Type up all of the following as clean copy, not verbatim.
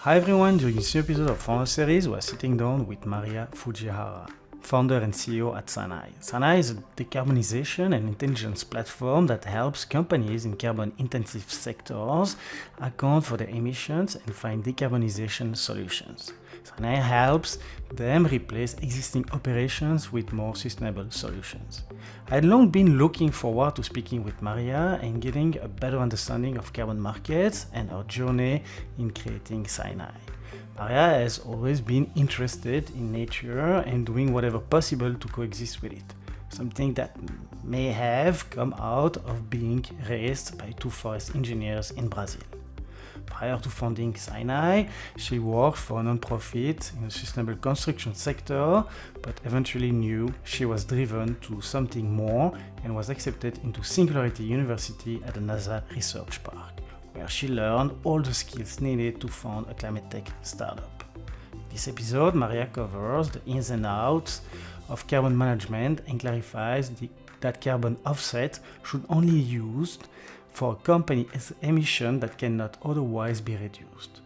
Hi everyone, during this new episode of Founder Series, we're sitting down with Maria Fujihara, founder and CEO at SINAI. SINAI is a decarbonization and intelligence platform that helps companies in carbon-intensive sectors account for their emissions and find decarbonization solutions. SINAI helps them replace existing operations with more sustainable solutions. I had long been looking forward to speaking with Maria and getting a better understanding of carbon markets and her journey in creating SINAI. Maria has always been interested in nature and doing whatever possible to coexist with it, something that may have come out of being raised by two forest engineers in Brazil. Prior to founding SINAI, she worked for a non-profit in the sustainable construction sector, but eventually knew she was driven to something more and was accepted into Singularity University at the NASA Research Park, where she learned all the skills needed to found a climate tech startup. In this episode, Maria covers the ins and outs of carbon management and clarifies that carbon offset should only be used for a company's emission that cannot otherwise be reduced.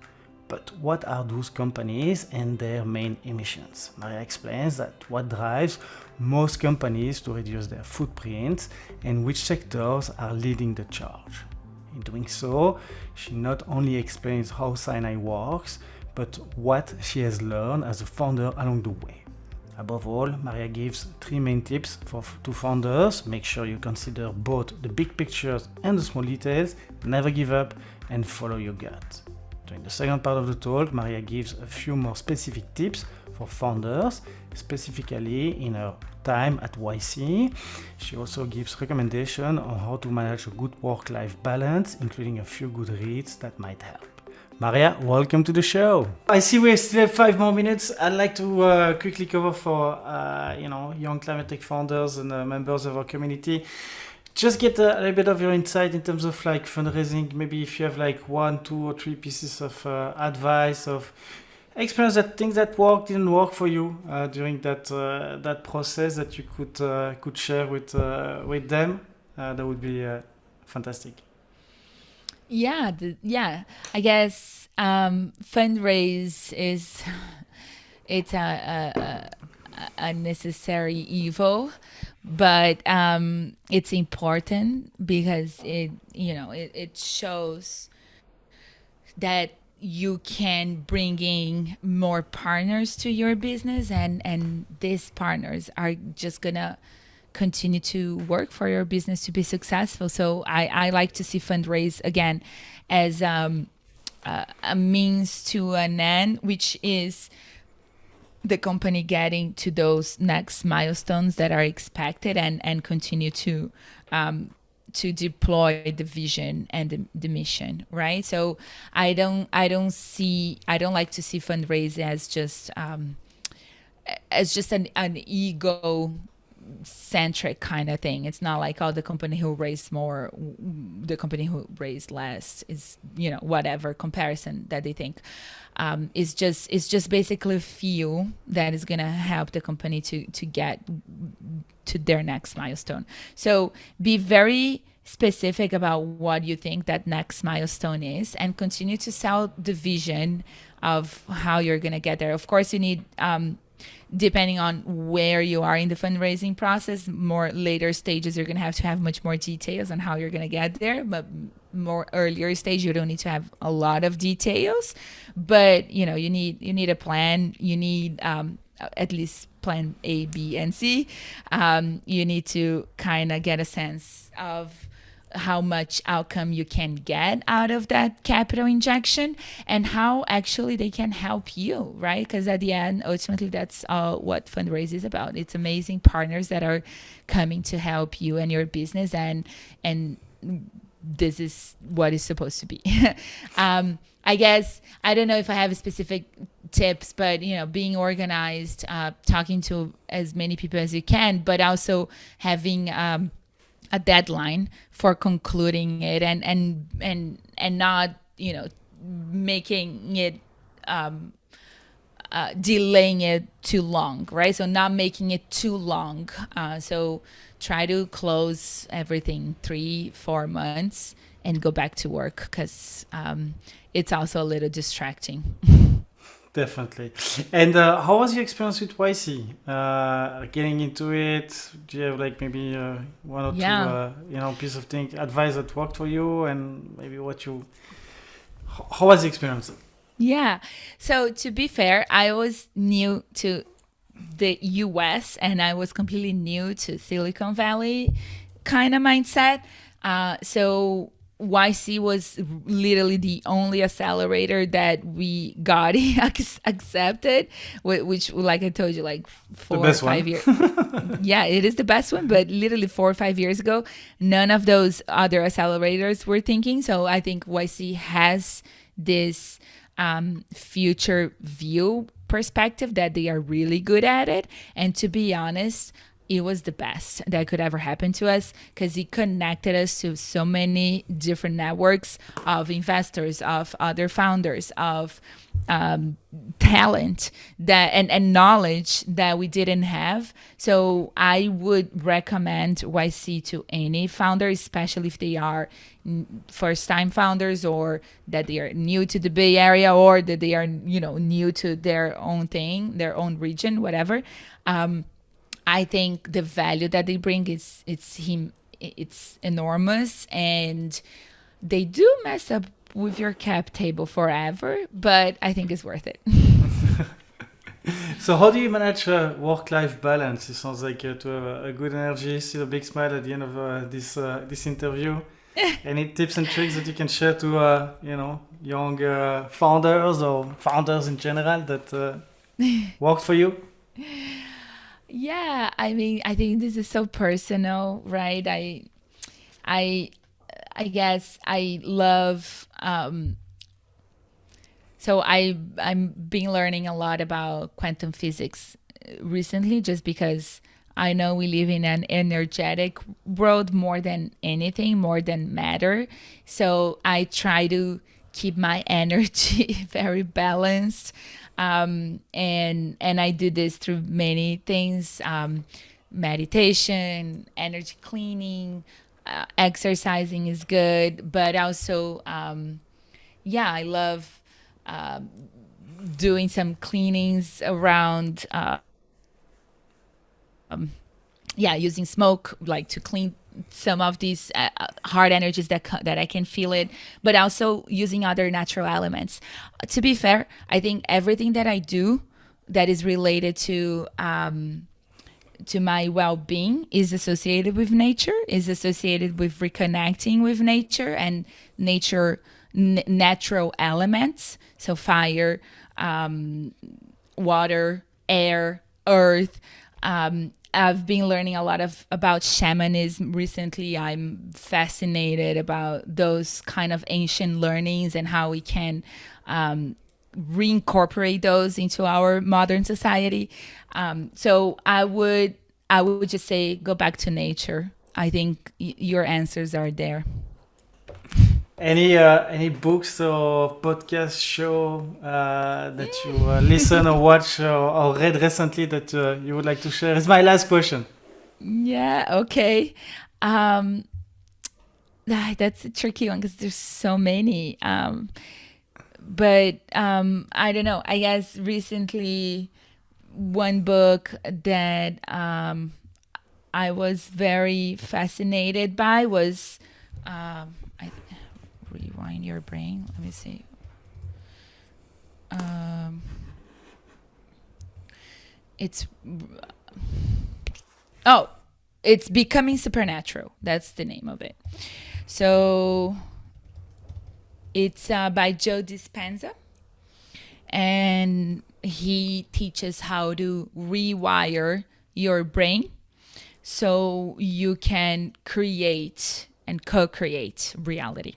But what are those companies and their main emissions? Maria explains that what drives most companies to reduce their footprints and which sectors are leading the charge. In doing so, she not only explains how SINAI works, but what she has learned as a founder along the way. Above all, Maria gives 3 main tips to founders. Make sure you consider both the big pictures and the small details, never give up, and follow your gut. During the second part of the talk, Maria gives a few more specific tips for founders, specifically in her time at YC. She also gives recommendations on how to manage a good work-life balance, including a few good reads that might help. Maria, welcome to the show. I see we still have 5 more minutes. I'd like to quickly cover for young climate tech founders and members of our community. Just get a little bit of your insight in terms of like fundraising. Maybe if you have like 1, 2, or 3 pieces of advice of experience, that things that didn't work for you during that process that you could share with them. That would be fantastic. I guess fundraise is it's a necessary evil, but it's important because it shows that you can bring in more partners to your business, and these partners are just gonna continue to work for your business to be successful. So I like to see fundraise again as a means to an end, which is the company getting to those next milestones that are expected and continue to deploy the vision and the mission, right? So I don't like to see fundraise as just an ego centric kind of thing. It's not like, the company who raised more, the company who raised less is, whatever comparison that they think. It's just basically a fuel that is gonna help the company to get to their next milestone. So be very specific about what you think that next milestone is, and continue to sell the vision of how you're gonna get there. Of course, you need depending on where you are in the fundraising process, more later stages, you're going to have much more details on how you're going to get there. But more earlier stage, you don't need to have a lot of details. But, you need a plan. You need at least plan A, B, and C. You need to kind of get a sense of how much outcome you can get out of that capital injection and how actually they can help you, right? Because at the end, ultimately, that's what fundraise is about. It's amazing partners that are coming to help you and your business, and this is what it's supposed to be. I guess, I don't know if I have specific tips, but, being organized, talking to as many people as you can, but also having a deadline for concluding it, and not making it delaying it too long, right? So not making it too long. So try to close everything 3-4 months and go back to work, because it's also a little distracting. Definitely. And how was your experience with YC? Getting into it, do you have like maybe one or two, Yeah. piece of thing advice that worked for you, and maybe how was the experience? Yeah. So to be fair, I was new to the US and I was completely new to Silicon Valley kind of mindset. So YC was literally the only accelerator that we got accepted, which, like I told you, like The 4 or 5 best one. years. Yeah, it is the best one, but literally 4 or 5 years ago, none of those other accelerators were thinking. So I think YC has this future view perspective that they are really good at it. And to be honest, it was the best that could ever happen to us because it connected us to so many different networks of investors, of other founders, of talent that and knowledge that we didn't have. So I would recommend YC to any founder, especially if they are first time founders or that they are new to the Bay Area or that they are new to their own thing, their own region, whatever. I think the value that they bring it's enormous, and they do mess up with your cap table forever, but I think it's worth it. So how do you manage work-life balance? It sounds like to have a good energy, still a big smile at the end of this interview. Any tips and tricks that you can share to young founders or founders in general that worked for you? Yeah, I mean, I think this is so personal, right? I I guess I love so I'm been learning a lot about quantum physics recently just because I know we live in an energetic world more than anything, more than matter. So I try to keep my energy very balanced. And I do this through many things, meditation, energy cleaning, exercising is good, but also, yeah, I love doing some cleanings around, yeah, using smoke like to clean some of these hard energies that I can feel it, but also using other natural elements. To be fair, I think everything that I do that is related to my well-being is associated with nature, is associated with reconnecting with nature and natural elements. So fire, water, air, earth. I've been learning a lot about shamanism recently. I'm fascinated about those kind of ancient learnings and how we can reincorporate those into our modern society. So I would just say go back to nature. I think your answers are there. Any books or podcast show that you listen or watch or read recently that you would like to share? It's my last question. Yeah. Okay. That's a tricky one because there's so many. But I don't know. I guess recently one book that I was very fascinated by was rewind your brain. Let me see. It's it's Becoming Supernatural. That's the name of it. So it's by Joe Dispenza, and he teaches how to rewire your brain so you can create and co-create reality.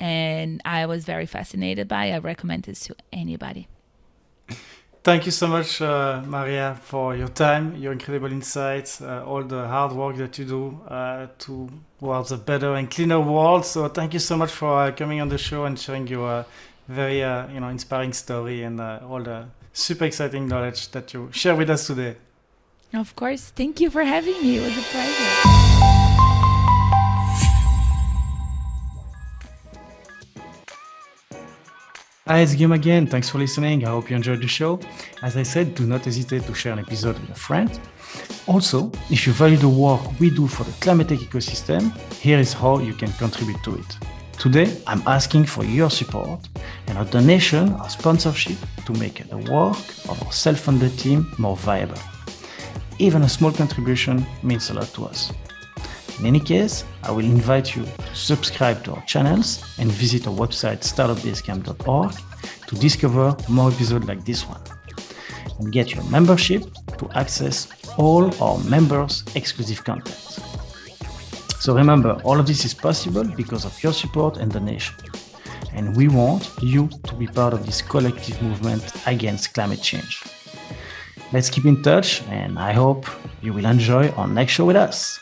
And I was very fascinated by it. I recommend this to anybody. Thank you so much, Maria, for your time, your incredible insights, all the hard work that you do towards a better and cleaner world. So thank you so much for coming on the show and sharing your very inspiring story and all the super exciting knowledge that you share with us today. Of course. Thank you for having me. It was a pleasure. Hi, it's Guillaume again. Thanks for listening. I hope you enjoyed the show. As I said, do not hesitate to share an episode with a friend. Also, if you value the work we do for the climate tech ecosystem, here is how you can contribute to it. Today, I'm asking for your support and a donation or sponsorship to make the work of our self-funded team more viable. Even a small contribution means a lot to us. In any case, I will invite you to subscribe to our channels and visit our website startupbasecamp.org to discover more episodes like this one. And get your membership to access all our members' exclusive content. So remember, all of this is possible because of your support and donation. And we want you to be part of this collective movement against climate change. Let's keep in touch, and I hope you will enjoy our next show with us.